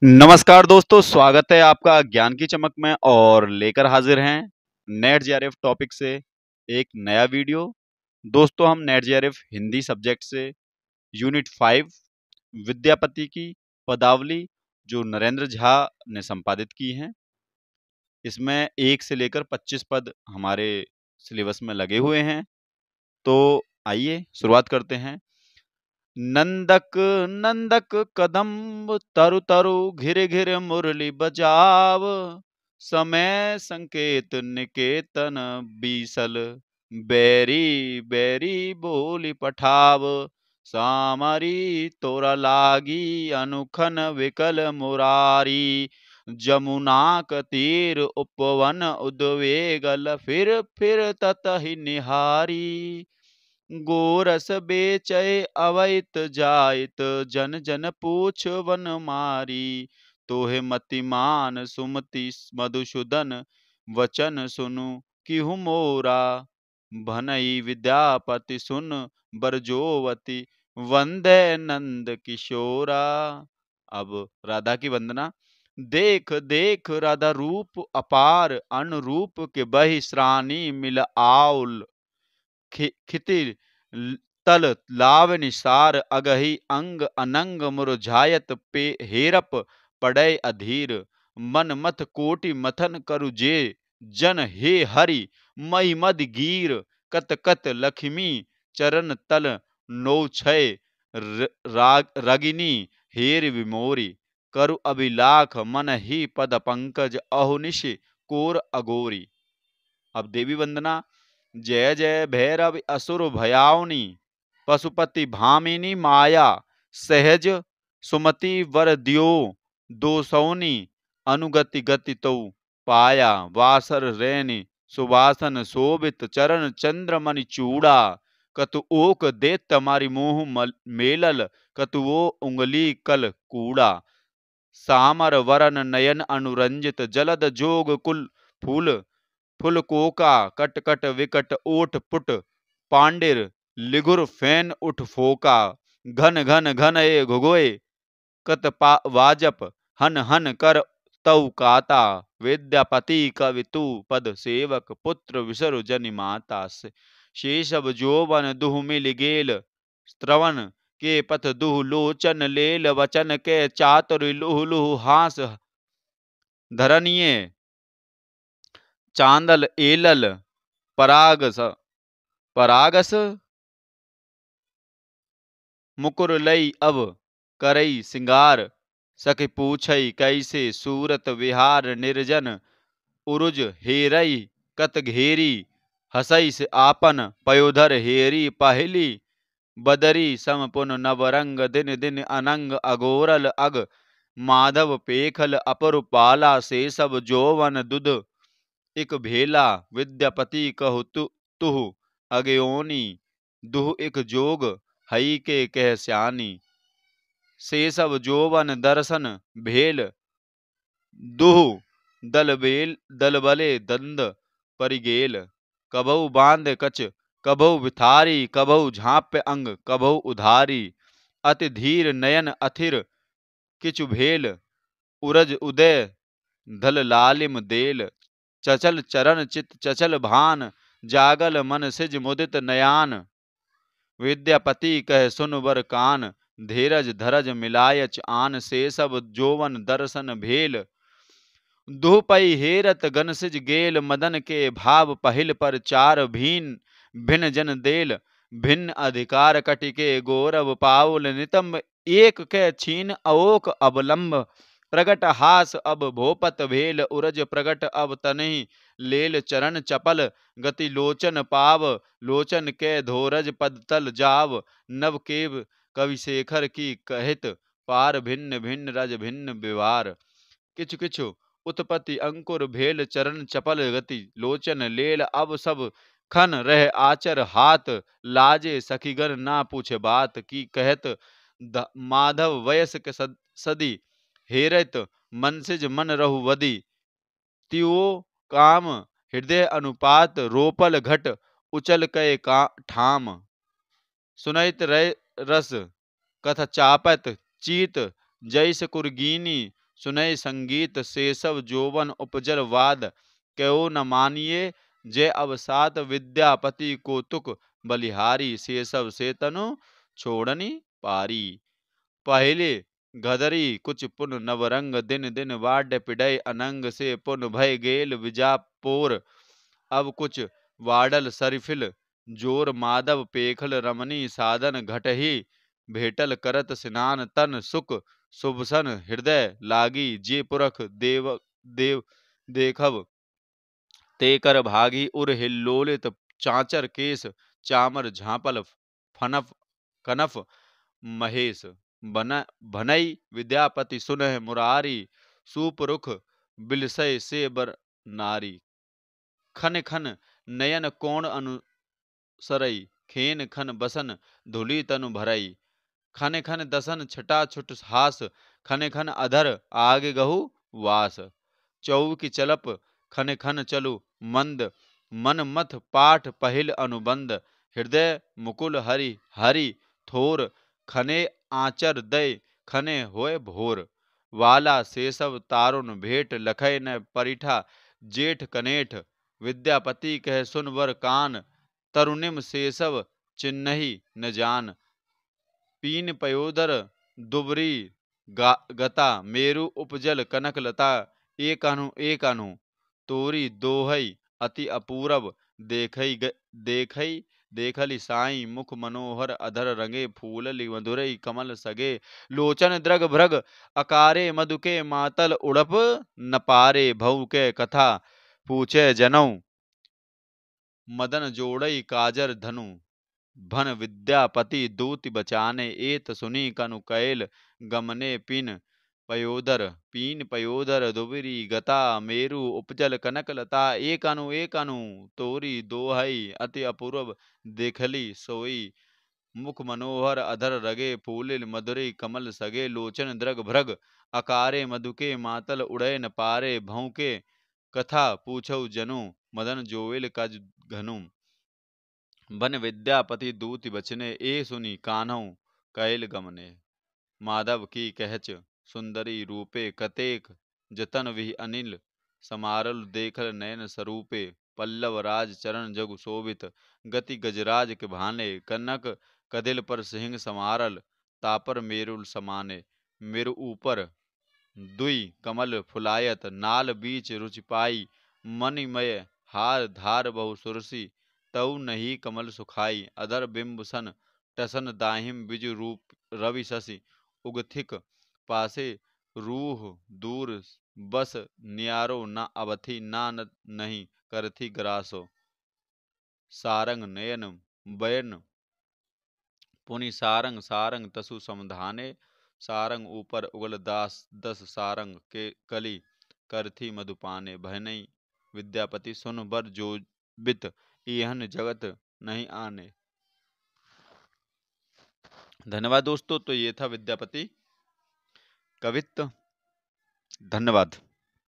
नमस्कार दोस्तों, स्वागत है आपका ज्ञान की चमक में और लेकर हाजिर हैं नेट जेआरएफ टॉपिक से एक नया वीडियो। दोस्तों, हम नेट जेआरएफ हिंदी सब्जेक्ट से यूनिट 5 विद्यापति की पदावली जो नरेंद्र झा ने संपादित की हैं, इसमें 1 से लेकर 25 पद हमारे सिलेबस में लगे हुए हैं। तो आइए शुरुआत करते हैं। नंदक नंदक कदम्ब तरु तरु घिर घिर मुरली बजाव, समय संकेत निकेतन बीसल, बैरी बैरी बोली पठाव, सामरी तोरा लागी अनुखन विकल मुरारी, जमुना तीर उपवन उद्वेगल फिर ततहि निहारी, गोरस बेचय अवैत जाइत जन जन पूछ वन मारी, तोहे मतिमान सुमति मधुसूदन वचन सुनु किहु मोरा, भनई विद्यापति सुन बरजोवती वंदे नंद किशोरा। अब राधा की वंदना। देख देख राधा रूप अपार, अनुरूप के बहि श्रानी मिल आउल, खितिर तल लाव निसार अगहि अंग अनंग मुरझायत पे हेरप पड़ै अधीर, मन मथ कोटि मथन करु जे जन हे हरि मई मद गीर, कत कत लक्ष्मी चरण तल नौ छय रागिनी हेर विमोरी, करु अभिलाख मन ही पद पंकज अहुनिश कोर अगोरी। अब देवी वंदना। जय जय भैरव असुर भयाउनी, पशुपति भामिनी माया, सहज सुमति वर दियो दोसौनी, अनुगति गति तो पाया, वासर रैनी सुवासन शोभित चरण चंद्रमणि चूड़ा, कतु ओक देत मारी मोह मेलल, कतुओ उंगली कल कूड़ा, सामर वरन नयन अनुरंजित जलद जोग कुल फूल, फुल कोका कट कट विकट ओठ पुट, पांडिर लिगुर फैन उठ फोका, घन घन घन ए घुगोए कत वाजप, हन हन कर तऊ काता, विद्यापति कवितु पद सेवक पुत्र विसरु जनि माता, शेषब जोवन दुह मिल गेल, श्रवण के पथ दुह लोचन लेल, वचन के चातुर लुह लुह हास धरनिये, चांदल एलल परागस मुकुर लई अब करई सिंगार, सखी पूछई कैसे सूरत विहार, निर्जन उरुज हेरई कत घेरी, हसई से आपन पयोधर हेरी, पहली बदरी समपुन नवरंग दिन दिन अनंग, अगोरल अग माधव पेखल अपरुपाला, से सब जोवन दुध इक भेला, विद्यापति कहु तुह अगयोनी, दुह इक जोग हई के कह स्यानी, से सब जोवन दर्शन भेल, दुह दल बले दंद परिगेल, कबहु बांध कच कबहु विथारी, कबहु झाँप अंग कबहु उधारी, अति धीर नयन अथिर किचु भेल, उरज उदय धल लालिम देल, चचल चरण चित चचल भान, जागल मन सिज मुदित नयान, विद्यापति कह सुन बर कान, धीरज धरज मिलायच आन, से सब जोवन दर्शन भेल, दुहपई हेरत गन सिज गेल, मदन के भाव पहिल पर चार भीन भिन जन देल, भिन्न अधिकार कटिके गौरव पाउल, नितंब एक के छीन अवोक अवलंब, प्रगट हास अब भोपत भेल, उरज प्रगट अब तनहि लेल, चरण चपल गति लोचन पाव, लोचन के धोरज पद तल जाव, नव केव कवि शेखर की कहित, पार भिन्न भिन्न रज भिन्न विवार, किछु किछु उत्पत्ति अंकुर भेल, चरण चपल गति लोचन लेल, अब सब खन रह आचर हाथ, लाजे सखीगण ना पूछे बात, की कहत माधव वयस के सदी, हेरत मनसिज मन रहु वदी, त्यो काम हृदय अनुपात, रोपल घट उचल कय का ठाम, सुनैत रस कथा चापत चीत, जैस कुरगीनी सुनय संगीत सेसव जोवन उपजल वाद, क्यों न मानिए जय अवसात विद्यापति कौतुक बलिहारी, सेसव से तनु छोड़नी पारी। पहले गदरी कुछ पुन नवरंग, दिन दिन वाड्य पिडय अनंग, से पुन भय गेल विजापोर, अब कुछ वाडल सरफिल जोर, माधव पेखल रमणी साधन घटही, भेटल करत स्नान तन सुख शुभसन, हृदय लागी जे पुरख देव देव देखब, ते कर भागी उर हिल्लोलित चाचर केस, चामर झांपल फनफ कनफ महेश, बन भनई विद्यापति सुनह मुरारी, सुपरुख बिलसय से बर नारी। खन खन नयन कोण अनुसरई, खेन खन बसन धुली तनु भरई, खन खन दसन छटा छुट हास, खन खन अधर आगे गहु वास। चौकी चलप खन खन चलु मंद, मन मथ पाठ पहिल अनुबंध, हृदय मुकुल हरि हरि थोर, खने आचर दय खने होय भोर। वाला सेसव तारुण भेंट, लखय न परिठा जेठ कनेठ, विद्यापति कह सुन वर कान, तरुणिम सेसव चिन्हहि न जान। पीन पयोदर दुबरी गता, मेरु उपजल कनक लता, एक अनु तोरी दोहई अति अपूरब, देखई देखली साई मुख मनोहर, अधर रंगे फूलली मधुरई कमल सगे, लोचन द्रग भ्रग अकारे मधु के मातल, उड़प न पारे भऊ के कथा पूछे जनऊ, मदन जोड़ई काजर धनु, भन विद्यापति दूति बचाने, एत सुनी कनु कैल गमने पीन पयोदर दुबिरी गता, मेरु उपजल कनक लता, एक अनु तोरी दोहई अति अपूर्व, देखली सोई मुख मनोहर, अधर रगे फूलिल मधुरई कमल सगे, लोचन द्रग भ्रग अकारे मधुके मातल, उड़य न पारे भौंके कथा पूछऊ जनु, मदन जोविल कज घनु। बन विद्यापति दूति बचने, ए सुनी कान्हऊ कैल गमने, माधव की कहच सुंदरी रूपे, कतेक जतन विहि अनिल समारल, देखल नयन स्वरूपे, पल्लव राज चरण जगु शोभित, गति गजराज के भाने, कनक कदिल पर सिंह समारल, तापर मेरुल समाने। मेरु ऊपर दुई कमल फुलायत, नाल बीच रुचि पाई, मणिमय हार धार बहु सुरसी, तऊ नहीं कमल सुखाई, अधर बिंब सन टसन दाहिम बिजु रूप रवि शशि, उगथिक पासे रूह दूर बस, नियारो न अवथि ना नहीं करथी ग्रासो, सारंग नयन बयन पुनि सारंग सारंग तसु समधाने, सारंग ऊपर उगल दास दस सारंग के कली, करथी मधुपाने, भयनई विद्यापति सुन बर जो बित, एहन जगत नहीं आने। धन्यवाद दोस्तों। तो ये था विद्यापति कवित्त। धन्यवाद।